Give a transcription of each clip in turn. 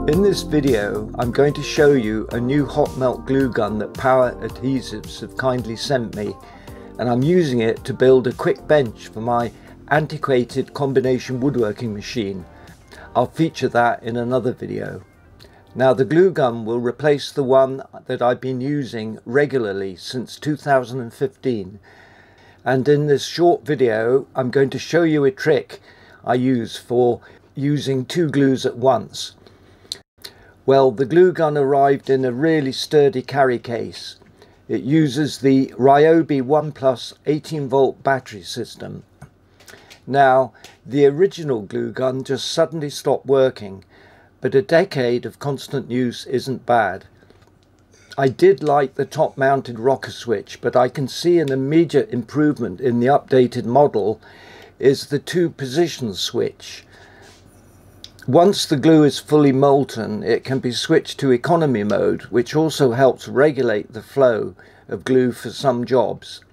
In this video, I'm going to show you a new Hotmelt glue gun that Power Adhesives have kindly sent me, and I'm using it to build a quick bench for my antiquated combination woodworking machine. I'll feature that in another video. Now, the glue gun will replace the one that I've been using regularly since 2015, and in this short video I'm going to show you a trick I use for using two glues at once. Well, the glue gun arrived in a really sturdy carry case. It uses the Ryobi OnePlus 18-volt battery system. Now, the original glue gun just suddenly stopped working, but a decade of constant use isn't bad. I did like the top-mounted rocker switch, but I can see an immediate improvement in the updated model is the two-position switch. Once the glue is fully molten, it can be switched to economy mode, which also helps regulate the flow of glue for some jobs.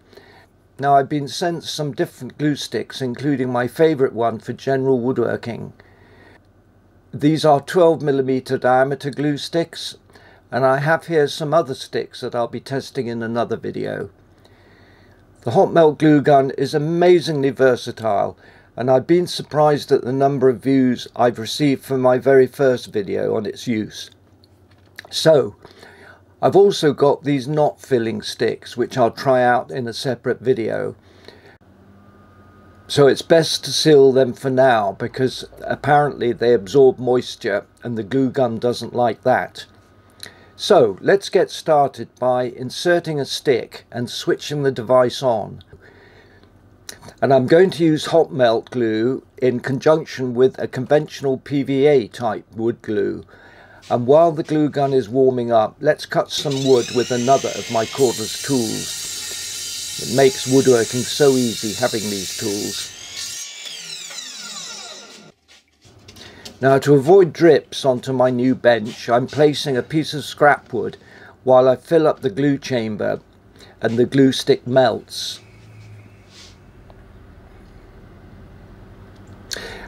Now, I've been sent some different glue sticks, including my favourite one for general woodworking. These are 12mm diameter glue sticks, and I have here some other sticks that I'll be testing in another video. The Hotmelt glue gun is amazingly versatile, and I've been surprised at the number of views I've received from my very first video on its use. So, I've also got these knot filling sticks, which I'll try out in a separate video. So it's best to seal them for now, because apparently they absorb moisture and the glue gun doesn't like that. So let's get started by inserting a stick and switching the device on. And I'm going to use Hotmelt glue in conjunction with a conventional PVA type wood glue. And while the glue gun is warming up, let's cut some wood with another of my cordless tools. It makes woodworking so easy having these tools. Now, to avoid drips onto my new bench, I'm placing a piece of scrap wood while I fill up the glue chamber and the glue stick melts.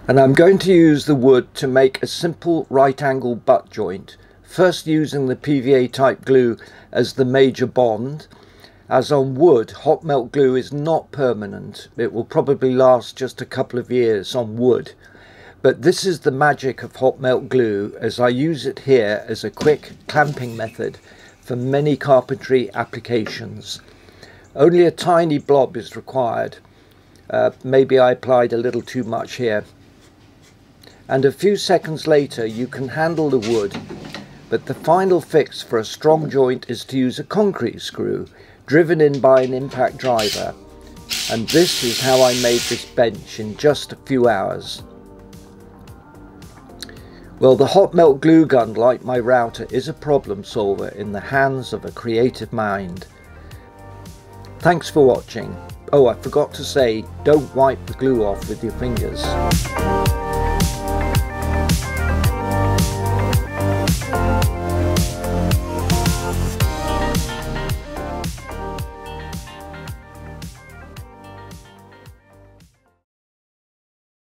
And I'm going to use the wood to make a simple right angle butt joint, first using the PVA type glue as the major bond. As on wood, Hotmelt glue is not permanent. It will probably last just a couple of years on wood. But this is the magic of Hotmelt glue, as I use it here as a quick clamping method for many carpentry applications. Only a tiny blob is required. Maybe I applied a little too much here. And a few seconds later you can handle the wood, but the final fix for a strong joint is to use a concrete screw driven in by an impact driver, and this is how I made this bench in just a few hours. Well, the Hotmelt glue gun, like my router, is a problem solver in the hands of a creative mind. Thanks for watching. Oh, I forgot to say, don't wipe the glue off with your fingers.